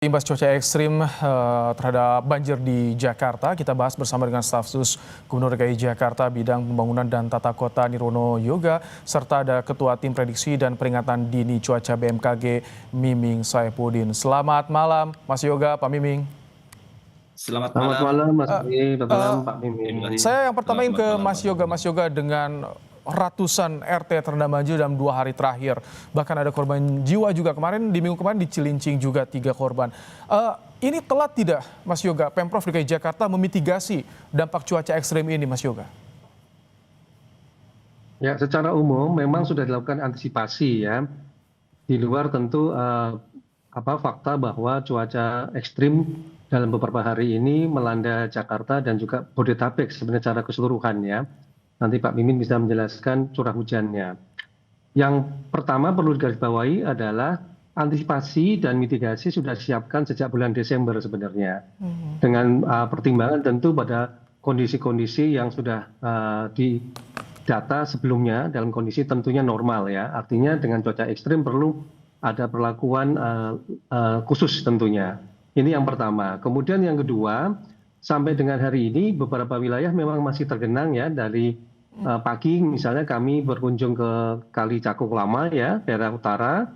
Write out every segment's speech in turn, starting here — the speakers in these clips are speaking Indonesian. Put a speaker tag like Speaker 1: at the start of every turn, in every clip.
Speaker 1: Imbas cuaca ekstrim terhadap banjir di Jakarta, kita bahas bersama dengan staf sus Gubernur DKI Jakarta bidang pembangunan dan tata kota Nirwono Yoga, serta ada Ketua Tim Prediksi dan Peringatan Dini Cuaca BMKG Miming Saifuddin. Selamat malam Mas Yoga, Pak Miming.
Speaker 2: Selamat
Speaker 3: Selamat
Speaker 2: malam.
Speaker 3: malam Mas Ari, selamat malam Pak
Speaker 2: Terima
Speaker 3: Mimin.
Speaker 2: kasih.
Speaker 1: Saya yang pertama ingin
Speaker 2: Selamat
Speaker 1: ke
Speaker 2: malam,
Speaker 1: Mas
Speaker 2: Pak.
Speaker 1: Yoga. Mas Yoga, dengan ratusan RT terendam banjir dalam 2 hari terakhir. Bahkan ada korban jiwa juga kemarin, di minggu kemarin di Cilincing juga 3 korban. Ini telat tidak Mas Yoga, Pemprov DKI Jakarta memitigasi dampak cuaca ekstrim ini Mas Yoga?
Speaker 3: Ya, secara umum memang sudah dilakukan antisipasi ya. Di luar tentu fakta bahwa cuaca ekstrim dalam beberapa hari ini melanda Jakarta dan juga Bodetabek sebenarnya secara keseluruhan ya. Nanti Pak Mimin bisa menjelaskan curah hujannya. Yang pertama perlu digarisbawahi adalah antisipasi dan mitigasi sudah disiapkan sejak bulan Desember sebenarnya. Dengan pertimbangan tentu pada kondisi-kondisi yang sudah didata sebelumnya dalam kondisi tentunya normal ya. Artinya dengan cuaca ekstrim perlu ada perlakuan khusus tentunya. Ini yang pertama. Kemudian yang kedua, sampai dengan hari ini beberapa wilayah memang masih tergenang ya. Dari pagi misalnya kami berkunjung ke Kali Cakung Lama ya, daerah utara.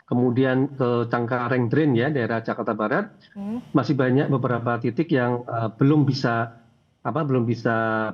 Speaker 3: Kemudian ke Cengkareng Drain ya, daerah Jakarta Barat. Masih banyak beberapa titik yang belum bisa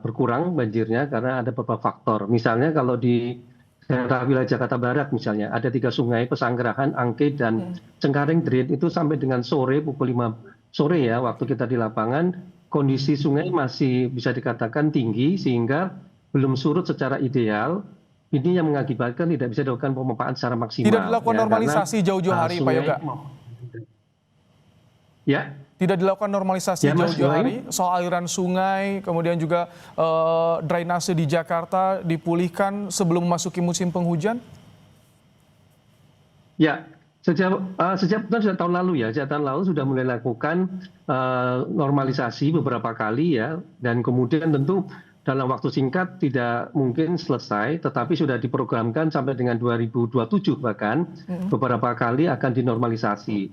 Speaker 3: berkurang banjirnya karena ada beberapa faktor. Misalnya kalau di daerah wilayah Jakarta Barat misalnya ada 3 sungai, Pesanggerahan, Angke, dan Cengkareng Drain itu sampai dengan sore pukul 5 sore ya, waktu kita di lapangan, kondisi sungai masih bisa dikatakan tinggi sehingga belum surut secara ideal. Ini yang mengakibatkan tidak bisa dilakukan pemompaan secara maksimal.
Speaker 1: Tidak dilakukan
Speaker 3: ya,
Speaker 1: normalisasi jauh-jauh hari Pak Yoga?
Speaker 3: Ya.
Speaker 1: Tidak dilakukan normalisasi
Speaker 3: Ya, Mas,
Speaker 1: jauh-jauh hari soal aliran sungai, kemudian juga drainase di Jakarta dipulihkan sebelum memasuki musim penghujan?
Speaker 3: Ya, sejak tahun lalu ya, sejak tahun lalu sudah mulai lakukan normalisasi beberapa kali ya, dan kemudian tentu dalam waktu singkat tidak mungkin selesai, tetapi sudah diprogramkan sampai dengan 2027 bahkan beberapa kali akan dinormalisasi.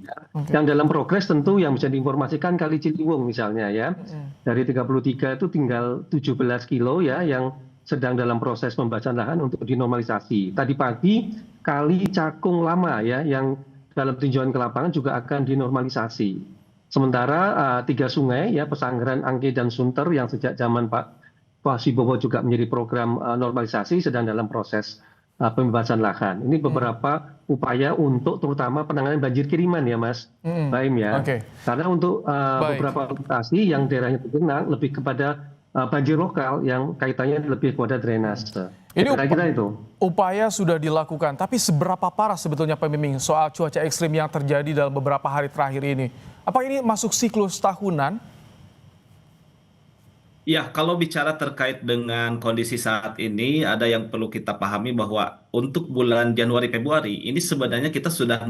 Speaker 3: Yang dalam progres tentu yang bisa diinformasikan Kali Ciliwung misalnya ya, dari 33 itu tinggal 17 kilo ya yang sedang dalam proses pembahasan lahan untuk dinormalisasi. Tadi pagi Kali Cakung Lama ya yang dalam tinjauan ke lapangan juga akan dinormalisasi. Sementara 3 sungai ya, Pesanggerahan, Angke, dan Sunter yang sejak zaman Pak Wasibowo juga menjadi program normalisasi sedang dalam proses pembebasan lahan. Ini beberapa upaya untuk terutama penanganan banjir kiriman ya Mas Baim ya. Karena untuk beberapa lokasi yang daerahnya tergenang lebih kepada banjir lokal yang kaitannya lebih kepada drainase.
Speaker 1: Ini
Speaker 3: kira-kira itu.
Speaker 1: Upaya sudah dilakukan, tapi seberapa parah sebetulnya Pak Miming soal cuaca ekstrim yang terjadi dalam beberapa hari terakhir ini? Apa ini masuk siklus tahunan?
Speaker 2: Ya, kalau bicara terkait dengan kondisi saat ini, ada yang perlu kita pahami bahwa untuk bulan Januari Februari ini sebenarnya kita sudah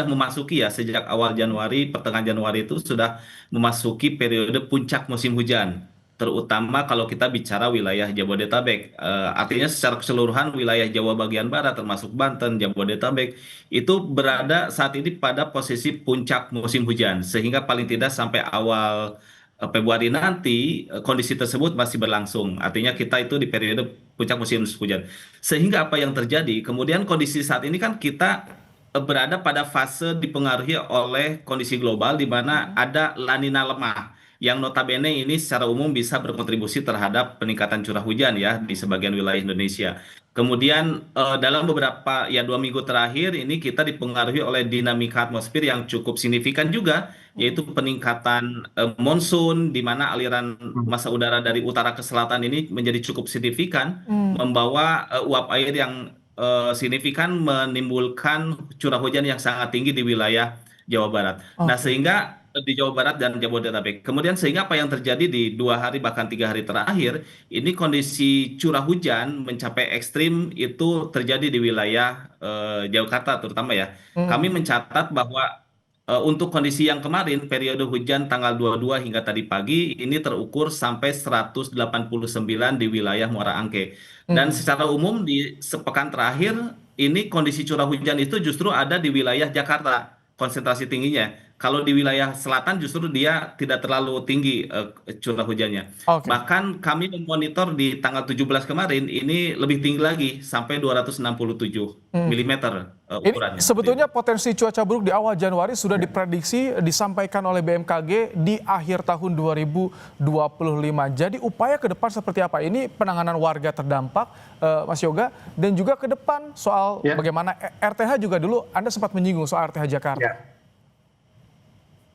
Speaker 2: memasuki ya, sejak awal Januari, pertengahan Januari itu sudah memasuki periode puncak musim hujan. Terutama kalau kita bicara wilayah Jabodetabek. Artinya secara keseluruhan wilayah Jawa bagian barat termasuk Banten, Jabodetabek itu berada saat ini pada posisi puncak musim hujan. Sehingga paling tidak sampai awal Februari nanti kondisi tersebut masih berlangsung. Artinya kita itu di periode puncak musim hujan. Sehingga apa yang terjadi? Kemudian kondisi saat ini kan kita berada pada fase dipengaruhi oleh kondisi global di mana ada La Nina lemah yang notabene ini secara umum bisa berkontribusi terhadap peningkatan curah hujan ya di sebagian wilayah Indonesia. Kemudian dalam beberapa 2 minggu terakhir ini kita dipengaruhi oleh dinamika atmosfer yang cukup signifikan juga, yaitu peningkatan monsun di mana aliran massa udara dari utara ke selatan ini menjadi cukup signifikan, membawa uap air yang signifikan menimbulkan curah hujan yang sangat tinggi di wilayah Jawa Barat. Nah, sehingga di Jawa Barat dan Jabodetabek. Kemudian sehingga apa yang terjadi di 2 hari bahkan 3 hari terakhir, ini kondisi curah hujan mencapai ekstrim itu terjadi di wilayah Jakarta terutama ya. Kami mencatat bahwa untuk kondisi yang kemarin, periode hujan tanggal 22 hingga tadi pagi, ini terukur sampai 189 di wilayah Muara Angke. Dan secara umum di sepekan terakhir, ini kondisi curah hujan itu justru ada di wilayah Jakarta, konsentrasi tingginya. Kalau di wilayah selatan justru dia tidak terlalu tinggi curah hujannya.
Speaker 1: Oke.
Speaker 2: Bahkan kami memonitor di tanggal 17 kemarin ini lebih tinggi lagi sampai 267
Speaker 1: Hmm.
Speaker 2: milimeter
Speaker 1: Ini
Speaker 2: ukurannya seperti itu.
Speaker 1: sebetulnya potensi cuaca buruk di awal Januari sudah diprediksi disampaikan oleh BMKG di akhir tahun 2025. Jadi upaya ke depan seperti apa? Ini penanganan warga terdampak, Mas Yoga, dan juga ke depan soal
Speaker 3: Ya.
Speaker 1: bagaimana RTH juga dulu Anda sempat menyinggung soal RTH Jakarta.
Speaker 3: Ya,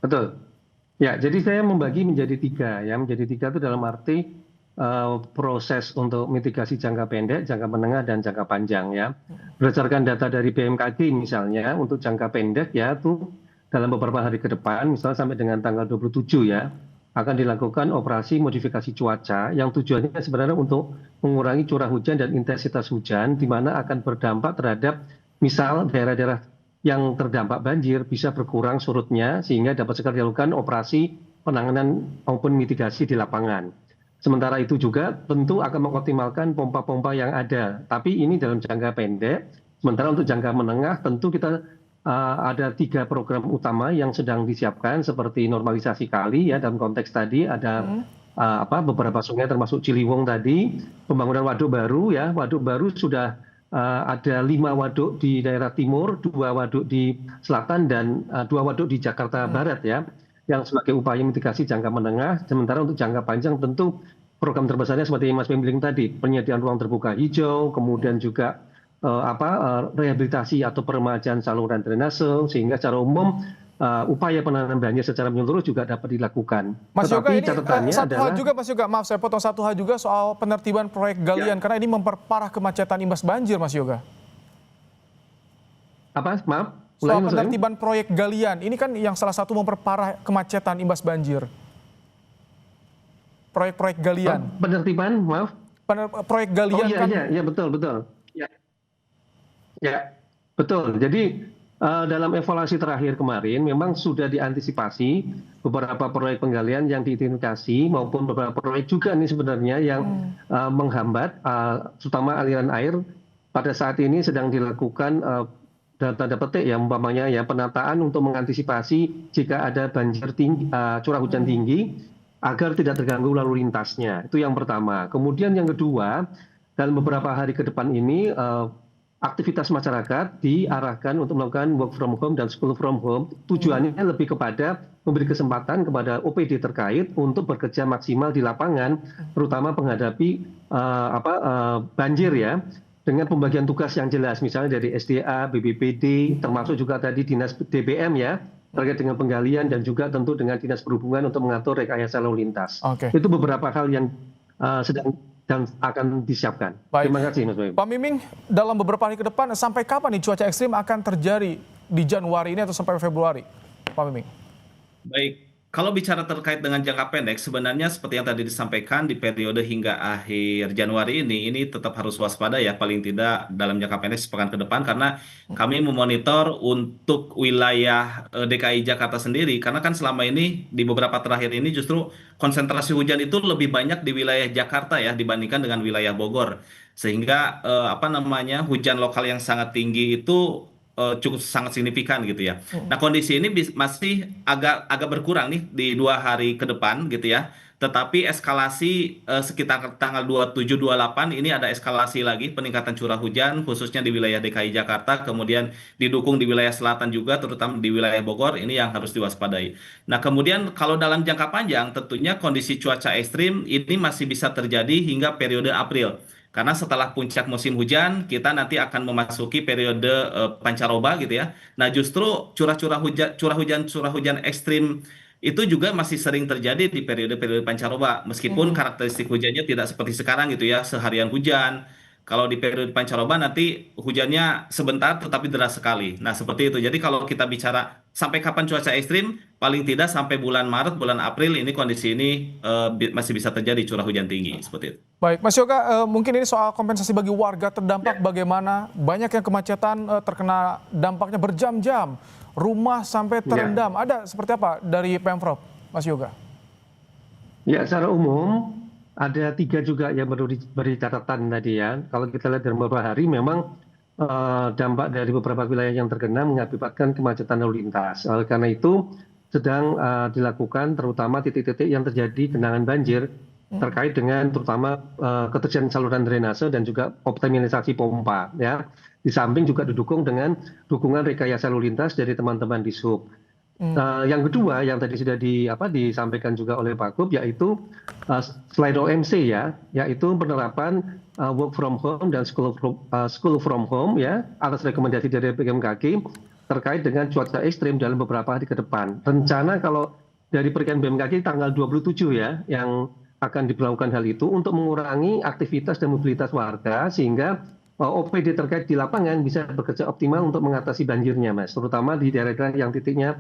Speaker 3: betul. Ya, jadi saya membagi menjadi tiga ya. Menjadi tiga itu dalam arti proses untuk mitigasi jangka pendek, jangka menengah, dan jangka panjang ya. Berdasarkan data dari BMKG misalnya, untuk jangka pendek ya itu dalam beberapa hari ke depan, misalnya sampai dengan tanggal 27 ya, akan dilakukan operasi modifikasi cuaca yang tujuannya sebenarnya untuk mengurangi curah hujan dan intensitas hujan, di mana akan berdampak terhadap misal daerah-daerah yang terdampak banjir bisa berkurang surutnya sehingga dapat segera dilakukan operasi penanganan maupun mitigasi di lapangan. Sementara itu juga tentu akan mengoptimalkan pompa-pompa yang ada. Tapi ini dalam jangka pendek. Sementara untuk jangka menengah tentu kita ada 3 program utama yang sedang disiapkan seperti normalisasi kali ya dalam konteks tadi ada beberapa sungai termasuk Ciliwung tadi, pembangunan waduk baru ya. Waduk baru sudah ada 5 waduk di daerah timur, 2 waduk di selatan dan 2 waduk di Jakarta Barat ya, yang sebagai upaya mitigasi jangka menengah. Sementara untuk jangka panjang tentu program terbesarnya seperti Mas Pembiling tadi, penyediaan ruang terbuka hijau, kemudian juga rehabilitasi atau peremajaan saluran drainase, sehingga secara umum upaya penanganan banjir secara menyeluruh juga dapat dilakukan.
Speaker 1: Mas Yoga,
Speaker 3: Tetapi
Speaker 1: ini
Speaker 3: catatannya
Speaker 1: satu hal
Speaker 3: adalah
Speaker 1: juga Mas Yoga, maaf saya potong satu hal juga soal penertiban proyek galian karena ini memperparah kemacetan imbas banjir, Mas Yoga.
Speaker 3: apa? Maaf,
Speaker 1: Soal
Speaker 3: ulangi Mas Soehim.
Speaker 1: penertiban proyek galian, ini kan yang salah satu memperparah kemacetan imbas banjir. Proyek-proyek galian.
Speaker 3: Penertiban, maaf.
Speaker 1: Proyek
Speaker 3: Oh
Speaker 1: galian
Speaker 3: iya,
Speaker 1: kan
Speaker 3: iya, betul, betul. Ya, ya, betul. Jadi dalam evaluasi terakhir kemarin memang sudah diantisipasi beberapa proyek penggalian yang diidentifikasi maupun beberapa proyek juga nih sebenarnya yang menghambat, terutama aliran air pada saat ini sedang dilakukan dalam tanda petik ya umpamanya ya penataan untuk mengantisipasi jika ada banjir tinggi, curah hujan tinggi agar tidak terganggu lalu lintasnya. Itu yang pertama. Kemudian yang kedua, dalam beberapa hari ke depan ini aktivitas masyarakat diarahkan untuk melakukan work from home dan school from home. Tujuannya lebih kepada memberi kesempatan kepada OPD terkait untuk bekerja maksimal di lapangan, terutama menghadapi banjir ya, dengan pembagian tugas yang jelas, misalnya dari SDA, BPBD, termasuk juga tadi Dinas DBM ya, terkait dengan penggalian dan juga tentu dengan Dinas Perhubungan untuk mengatur rekayasa lalu lintas.
Speaker 1: Oke.
Speaker 3: Itu beberapa hal yang sedang dan akan disiapkan.
Speaker 1: Baik.
Speaker 3: Terima kasih Mas Boy.
Speaker 1: Pak Miming, dalam beberapa hari ke depan sampai kapan nih cuaca ekstrim akan terjadi di Januari ini atau sampai Februari? Pak Miming.
Speaker 2: Baik, kalau bicara terkait dengan jangka pendek, sebenarnya seperti yang tadi disampaikan di periode hingga akhir Januari ini tetap harus waspada ya, paling tidak dalam jangka pendek sepekan ke depan, karena kami memonitor untuk wilayah DKI Jakarta sendiri, karena kan selama ini di beberapa terakhir ini justru konsentrasi hujan itu lebih banyak di wilayah Jakarta ya dibandingkan dengan wilayah Bogor, sehingga hujan lokal yang sangat tinggi itu cukup sangat signifikan gitu ya. Nah, kondisi ini masih agak berkurang nih di 2 hari ke depan gitu ya. Tetapi eskalasi sekitar tanggal 27 28 ini ada eskalasi lagi peningkatan curah hujan khususnya di wilayah DKI Jakarta, kemudian didukung di wilayah selatan juga terutama di wilayah Bogor, ini yang harus diwaspadai. Nah, kemudian kalau dalam jangka panjang tentunya kondisi cuaca ekstrim ini masih bisa terjadi hingga periode April. Karena setelah puncak musim hujan, kita nanti akan memasuki periode pancaroba gitu ya. Nah, justru curah hujan ekstrim itu juga masih sering terjadi di periode-periode pancaroba. Meskipun karakteristik hujannya tidak seperti sekarang gitu ya, seharian hujan. Kalau di periode pancaroba nanti hujannya sebentar tetapi deras sekali. Nah, seperti itu. Jadi kalau kita bicara sampai kapan cuaca ekstrim, paling tidak sampai bulan Maret, bulan April ini kondisi ini masih bisa terjadi curah hujan tinggi seperti itu.
Speaker 1: Baik, Mas Yoga, mungkin ini soal kompensasi bagi warga terdampak bagaimana? Banyak yang kemacetan terkena dampaknya berjam-jam, rumah sampai terendam. Ada seperti apa dari Pemprov, Mas Yoga?
Speaker 3: Ya, secara umum ada 3 juga yang perlu diberi catatan tadi ya. Kalau kita lihat dalam beberapa hari memang dampak dari beberapa wilayah yang terkena mengakibatkan kemacetan lalu lintas. Oleh karena itu sedang dilakukan, terutama titik-titik yang terjadi genangan banjir terkait dengan terutama ketersediaan saluran drainase dan juga optimalisasi pompa, ya. Di samping juga didukung dengan dukungan rekayasa lalu lintas dari teman-teman di Sub. Yang kedua yang tadi sudah disampaikan juga oleh Pak Gub, yaitu selain OMC, ya, yaitu penerapan work from home dan school from home, ya, atas rekomendasi dari BMKG terkait dengan cuaca ekstrim dalam beberapa hari ke depan. Rencana kalau dari perkiraan BMKG tanggal 27, ya, yang akan diberlakukan hal itu untuk mengurangi aktivitas dan mobilitas warga sehingga OPD terkait di lapangan bisa bekerja optimal untuk mengatasi banjirnya, Mas, terutama di daerah yang titiknya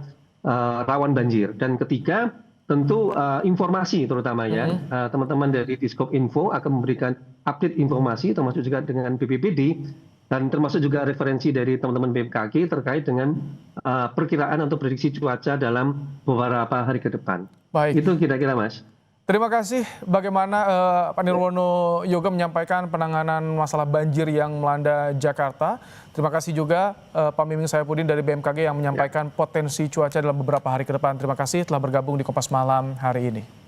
Speaker 3: rawan banjir. Dan ketiga, tentu informasi terutama, ya, teman-teman dari Diskop Info akan memberikan update informasi termasuk juga dengan BPBD dan termasuk juga referensi dari teman-teman BMKG terkait dengan perkiraan atau prediksi cuaca dalam beberapa hari ke depan.
Speaker 1: Baik.
Speaker 3: Itu kira-kira, Mas.
Speaker 1: Terima kasih bagaimana Pak Nirwono Yoga menyampaikan penanganan masalah banjir yang melanda Jakarta. Terima kasih juga Pak Miming Saifuddin dari BMKG yang menyampaikan potensi cuaca dalam beberapa hari ke depan. Terima kasih telah bergabung di Kompas Malam hari ini.